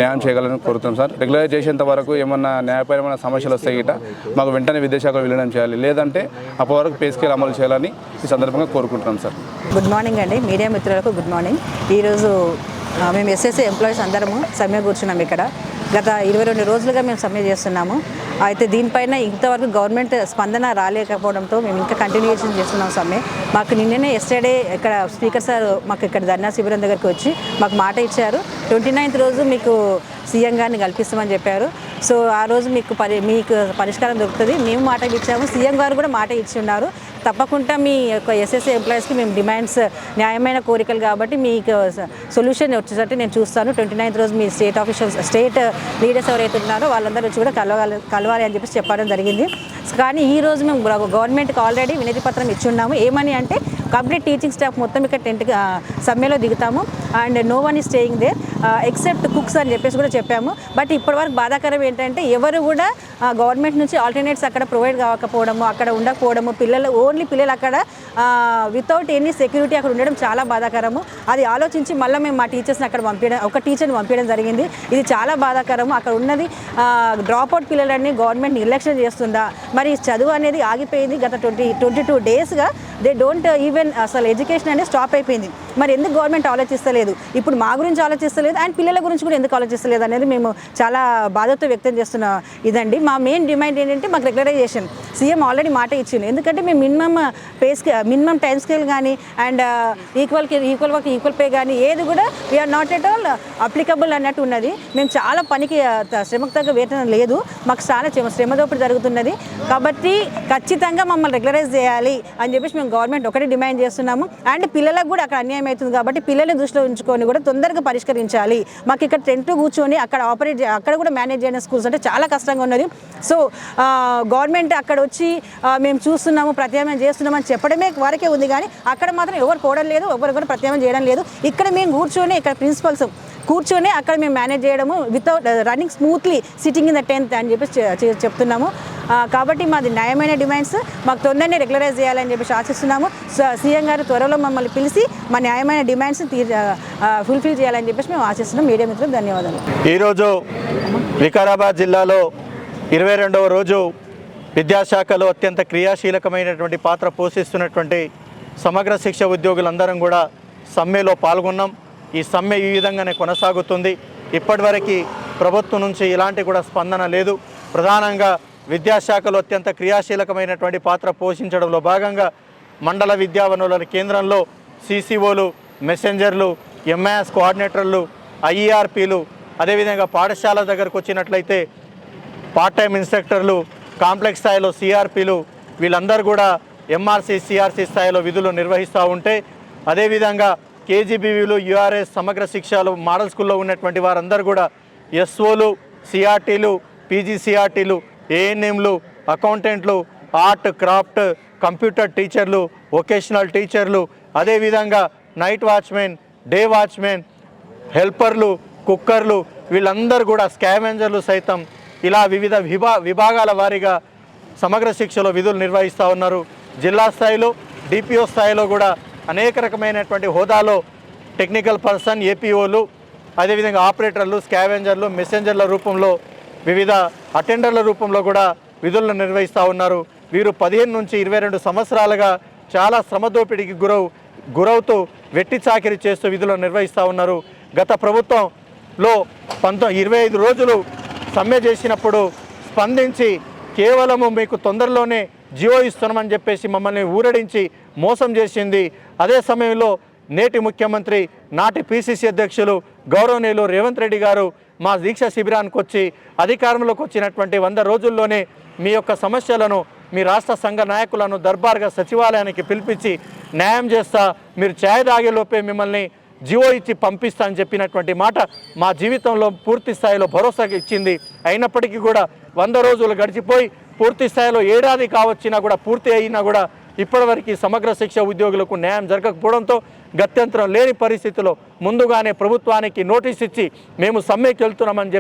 G: న్యాయం చేయగలని కోరుతున్నాం సార్. రెగ్యులరైజ్ చేసేంత వరకు ఏమన్నా న్యాయపరమైన సమస్యలు వస్తాయి గిట మాకు వెంటనే విద్యాశాఖలో విలీనం చేయాలి, లేదంటే అప్పటి వరకు పే స్కేల్ అమలు చేయాలని ఈ సందర్భంగా కోరుకుంటున్నాం సార్.
H: గుడ్ మార్నింగ్ అండి, మీడియా మిత్రులకు గుడ్ మార్నింగ్. ఈరోజు మేము ఎస్ఎస్సీ ఎంప్లాయీస్ అందరము సమ్మె కూర్చున్నాం ఇక్కడ. గత 22 రోజులుగా మేము సమ్మె చేస్తున్నాము. అయితే దీనిపైన ఇంతవరకు గవర్నమెంట్ స్పందన రాలేకపోవడంతో మేము ఇంకా కంటిన్యూషన్ చేస్తున్నాం సమ్మె. మాకు నిన్ననే ఎస్టర్డే ఇక్కడ స్పీకర్ సార్ మాకు ఇక్కడ ధర్నా శిబిరం దగ్గరికి వచ్చి మాకు మాట ఇచ్చారు. 29th రోజు మీకు సీఎం గారిని కల్పిస్తామని చెప్పారు. సో ఆ రోజు మీకు పరిష్కారం దొరుకుతుంది. మేము మాట ఇచ్చాము, సీఎం గారు కూడా మాట ఇచ్చి ఉన్నారు. తప్పకుండా మీ యొక్క ఎస్ఎస్సీ ఎంప్లాయీస్కి మేము డిమాండ్స్ న్యాయమైన కోరికలు కాబట్టి మీకు సొల్యూషన్ వచ్చేసరికి నేను చూస్తాను. 29th రోజు మీ స్టేట్ లీడర్స్ ఎవరైతే ఉన్నారో వాళ్ళందరూ వచ్చి కూడా కలవాలి అని చెప్పేసి చెప్పడం జరిగింది. కానీ ఈరోజు మేము గవర్నమెంట్కి ఆల్రెడీ వినతి పత్రం ఇచ్చున్నాము. ఏమని అంటే కంప్లీట్ టీచింగ్ స్టాఫ్ మొత్తం ఇక్కడ సమ్మెలో దిగుతాము and no one is staying there except cooks అని చెప్పేసి కూడా చెప్పాము. బట్ ఇప్పటివరకు బాధాకరం ఏంటంటే ఎవరు కూడా గవర్నమెంట్ నుంచి ఆల్టర్నేట్స్ అక్కడ ప్రొవైడ్ కాకపోవడము, అక్కడ ఉండకపోవడము, ఓన్లీ పిల్లలు అక్కడ వితౌట్ ఎనీ సెక్యూరిటీ అక్కడ ఉండడం చాలా బాధాకరము. అది ఆలోచించి మళ్ళీ మేము మా టీచర్స్ని అక్కడ ఒక టీచర్ని పంపించడం జరిగింది. ఇది చాలా బాధాకరము. అక్కడ ఉన్నది డ్రాప్అవుట్ పిల్లలన్నీ గవర్నమెంట్ నిర్లక్ష్యం చేస్తుందా, మరి చదువు అనేది ఆగిపోయింది. గత 22 డేస్గా దే డోంట్ ఈవెన్ అసలు ఎడ్యుకేషన్ అనేది స్టాప్ అయిపోయింది. మరి ఎందుకు గవర్నమెంట్ ఆలోచిస్తలేదు, ఇప్పుడు మా గురించి ఆలోచిస్తలేదు అండ్ పిల్లల గురించి కూడా ఎందుకు ఆలోచిస్తలేదు అనేది మేము చాలా బాధతో వ్యక్తం చేస్తున్న ఇదండి. మా మెయిన్ డిమాండ్ ఏంటంటే మాకు రెగ్యులరైజేషన్. సీఎం ఆల్రెడీ మాట ఇచ్చింది. ఎందుకంటే మేము మినిమం టైం స్కేల్ కానీ and equal work equal pay కానీ ఏది కూడా we are not at all applicable అన్నట్టు ఉన్నది. మేము చాలా పనికి శ్రమకు తగ్గ వేతనం లేదు, మాకు చాలా శ్రమ దోపిడీ జరుగుతున్నది. కాబట్టి ఖచ్చితంగా మమ్మల్ని రెగ్యులరైజ్ చేయాలి అని చెప్పేసి మేము గవర్నమెంట్ ఒకటి డిమాండ్ చేస్తున్నాము. అండ్ పిల్లలకు కూడా అక్కడ అన్యాయం అవుతుంది కాబట్టి పిల్లల్ని దృష్టిలో ఉంచుకొని కూడా తొందరగా పరిష్కరించాలి. మాకు ఇక్కడ టెంట్ కూర్చొని అక్కడ కూడా మేనేజ్ చేయడం స్కూల్స్ అంటే చాలా కష్టంగా ఉన్నది. సో గవర్నమెంట్ అక్కడ వచ్చి మేము చూస్తున్నాము, ప్రత్యామ్నాయం చేస్తున్నామని చెప్పడమే వరకే ఉంది, కానీ అక్కడ మాత్రం ఎవరు పోవడం లేదు, ఎవరు కూడా ప్రత్యామ్నాయం చేయడం లేదు. ఇక్కడ మేము కూర్చొని ఇక్కడ ప్రిన్సిపల్స్ కూర్చొని అక్కడ మేము మేనేజ్ చేయడము without running smoothly sitting in the 10th అని చెప్పేసి చెప్తున్నాము. కాబట్టి మాది న్యాయమైన డిమాండ్స్ మాకు తొందరనే రెగ్యులరైజ్ చేయాలని చెప్పేసి ఆశిస్తున్నాము. సీఎం గారు త్వరలో మమ్మల్ని పిలిచి మా న్యాయమైన డిమాండ్స్ ఫుల్ఫిల్ చేయాలని చెప్పేసి మేము ఆశిస్తున్నాం. మీడియా మిత్రులకు ధన్యవాదాలు.
I: ఈరోజు వికారాబాద్ జిల్లాలో 22వ రోజు విద్యాశాఖలో అత్యంత క్రియాశీలకమైనటువంటి పాత్ర పోషిస్తున్నటువంటి సమగ్ర శిక్ష ఉద్యోగులందరం కూడా సమ్మెలో పాల్గొన్నాం. ఈ సమ్మె ఈ విధంగానే కొనసాగుతుంది. ఇప్పటివరకు ప్రభుత్వం నుంచి ఇలాంటి కూడా స్పందన లేదు. ప్రధానంగా విద్యాశాఖలో అత్యంత క్రియాశీలకమైనటువంటి పాత్ర పోషించడంలో భాగంగా మండల విద్యా వనరుల కేంద్రంలో సీసీఓలు, మెసెంజర్లు, ఎంఐఎస్ కోఆర్డినేటర్లు, ఐఈఆర్పీలు, అదేవిధంగా పాఠశాల దగ్గరకు వచ్చినట్లయితే పార్ట్ టైం ఇన్స్ట్రక్టర్లు, కాంప్లెక్స్ స్థాయిలో సిఆర్పీలు, వీళ్ళందరూ కూడా ఎంఆర్సీ, సిఆర్సీ స్థాయిలో విధులు నిర్వహిస్తూ ఉంటే, అదేవిధంగా కేజీబీవీలు, యూఆర్ఎస్, సమగ్ర శిక్షలు, మోడల్ స్కూల్లో ఉన్నటువంటి వారందరూ కూడా ఎస్ఓలు, సిఆర్టీలు, పీజీసీఆర్టీలు, ఏఎన్ఎంలు, అకౌంటెంట్లు, ఆర్ట్ క్రాఫ్ట్, కంప్యూటర్ టీచర్లు, వొకేషనల్ టీచర్లు, అదేవిధంగా నైట్ వాచ్మెన్, డే వాచ్మెన్, హెల్పర్లు, కుక్కర్లు, వీళ్ళందరూ కూడా స్కావెంజర్లు సైతం ఇలా వివిధ విభాగాల వారీగా సమగ్ర శిక్షలో విధులు నిర్వహిస్తూ ఉన్నారు. జిల్లా స్థాయిలో, డిపిఓ స్థాయిలో కూడా అనేక రకమైనటువంటి హోదాలో టెక్నికల్ పర్సన్, ఏపీఓలు, అదేవిధంగా ఆపరేటర్లు, స్కావెంజర్లు, మెసెంజర్ల రూపంలో, వివిధ అటెండర్ల రూపంలో కూడా విధులను నిర్వహిస్తూ ఉన్నారు. వీరు 15 నుంచి 22 సంవత్సరాలుగా చాలా శ్రమదోపిడికి గురవుతూ వెట్టి చాకిరీ చేస్తూ విధులను నిర్వహిస్తూ ఉన్నారు. గత ప్రభుత్వంలో 25 రోజులు సమ్మె చేసినప్పుడు స్పందించి కేవలము మీకు తొందరలోనే జియో ఇస్తున్నామని చెప్పేసి మమ్మల్ని ఊరడించి మోసం చేసింది. అదే సమయంలో నేటి ముఖ్యమంత్రి, నాటి పిసిసి అధ్యక్షులు గౌరవనీయులు రేవంత్ రెడ్డి గారు మా దీక్ష శిబిరానికి వచ్చి అధికారంలోకి వచ్చినటువంటి 100 రోజుల్లోనే మీ యొక్క సమస్యలను, మీ రాష్ట్ర సంఘ నాయకులను దర్బార్గా సచివాలయానికి పిలిపించి న్యాయం చేస్తా, మీరు ఛాయ్ తాగేలోపే మిమ్మల్ని జియో ఇచ్చి పంపిస్తా అని చెప్పినటువంటి మాట మా జీవితంలో పూర్తి స్థాయిలో భరోసా ఇచ్చింది. అయినప్పటికీ కూడా 100 రోజులు గడిచిపోయి పూర్తి స్థాయిలో ఏడాది కావచ్చినా కూడా, పూర్తి అయినా కూడా ఇప్పటివరకు సమగ్ర శిక్ష ఉద్యోగులకు న్యాయం జరగకపోవడంతో గత్యంతరం లేని పరిస్థితిలో ముందుగానే ప్రభుత్వానికి నోటీస్ ఇచ్చి మేము సమ్మెకి వెళ్తున్నామని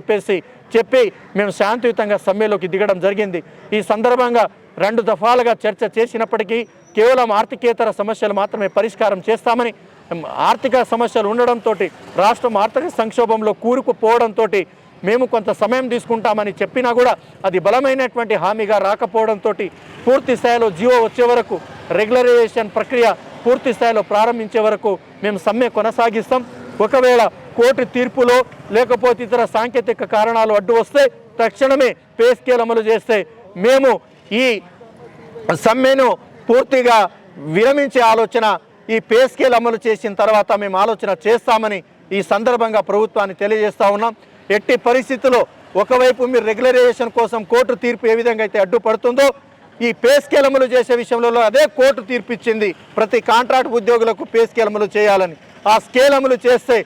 I: చెప్పి మేము శాంతియుతంగా సమ్మెలోకి దిగడం జరిగింది. ఈ సందర్భంగా 2 దఫాలుగా చర్చ చేసినప్పటికీ కేవలం ఆర్థికేతర సమస్యలు మాత్రమే పరిష్కారం చేస్తామని, ఆర్థిక సమస్యలు ఉండడంతో రాష్ట్రం ఆర్థిక సంక్షోభంలో కూరుకుపోవడంతో మేము కొంత సమయం తీసుకుంటామని చెప్పినా కూడా అది బలమైనటువంటి హామీగా రాకపోవడంతో పూర్తి స్థాయిలో జియో వచ్చే వరకు, రెగ్యులరైజేషన్ ప్రక్రియ పూర్తి స్థాయిలో ప్రారంభించే వరకు మేము సమ్మె కొనసాగిస్తాం. ఒకవేళ కోర్టు తీర్పులో లేకపోతే ఇతర సాంకేతిక కారణాలు అడ్డు వస్తే తక్షణమే పే స్కేల్ అమలు చేస్తే మేము ఈ సమ్మెను పూర్తిగా విరమించే ఆలోచన, ఈ పే స్కేల్ అమలు చేసిన తర్వాత మేము ఆలోచన చేస్తామని ఈ సందర్భంగా ప్రభుత్వాన్ని తెలియజేస్తా ఉన్నాం. ఎట్టి పరిస్థితుల్లో ఒకవైపు మీరు రెగ్యులరైజేషన్ కోసం కోర్టు తీర్పు ఏ విధంగా అయితే అడ్డుపడుతుందో, ఈ పే స్కేల్ అమలు చేసే విషయంలో అదే కోర్టు తీర్పు ఇచ్చింది ప్రతి కాంట్రాక్ట్ ఉద్యోగులకు పే స్కేల్ అమలు చేయాలని. ఆ స్కేల్ అమలు చేస్తే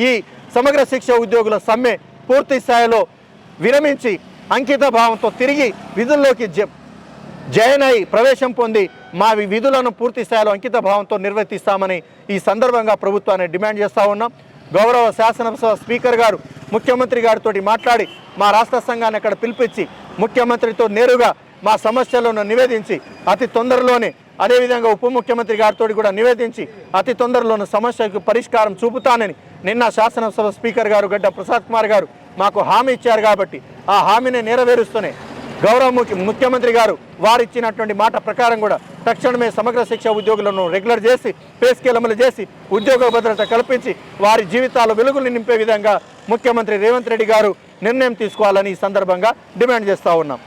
I: ఈ సమగ్ర శిక్ష ఉద్యోగుల సమ్మె పూర్తి స్థాయిలో విరమించి అంకిత భావంతో తిరిగి విధుల్లోకి జాయిన్ అయి ప్రవేశం పొంది మా విధులను పూర్తి స్థాయిలో అంకిత భావంతో నిర్వర్తిస్తామని ఈ సందర్భంగా ప్రభుత్వాన్ని డిమాండ్ చేస్తూ ఉన్నాం. గౌరవ శాసనసభ స్పీకర్ గారు ముఖ్యమంత్రి గారితో మాట్లాడి మా రాష్ట్ర సంఘాన్ని అక్కడ పిలిపించి ముఖ్యమంత్రితో నేరుగా మా సమస్యలను నివేదించి అతి తొందరలోనే, అదేవిధంగా ఉప ముఖ్యమంత్రి గారితో కూడా నివేదించి అతి తొందరలోనే సమస్యకు పరిష్కారం చూపుతానని నిన్న శాసనసభ స్పీకర్ గారు గడ్డ ప్రసాద్ కుమార్ గారు మాకు హామీ ఇచ్చారు. కాబట్టి ఆ హామీని నెరవేరుస్తూనే గౌరవ ముఖ్యమంత్రి గారు వారు ఇచ్చినటువంటి మాట ప్రకారం కూడా తక్షణమే సమగ్ర శిక్ష ఉద్యోగులను రెగ్యులర్ చేసి పే స్కేల్ అమలు చేసి ఉద్యోగ భద్రత కల్పించి వారి జీవితాల్లో వెలుగులు నింపే విధంగా ముఖ్యమంత్రి రేవంత్ రెడ్డి గారు నిర్ణయం తీసుకోవాలని ఈ సందర్భంగా డిమాండ్ చేస్తూ ఉన్నాం.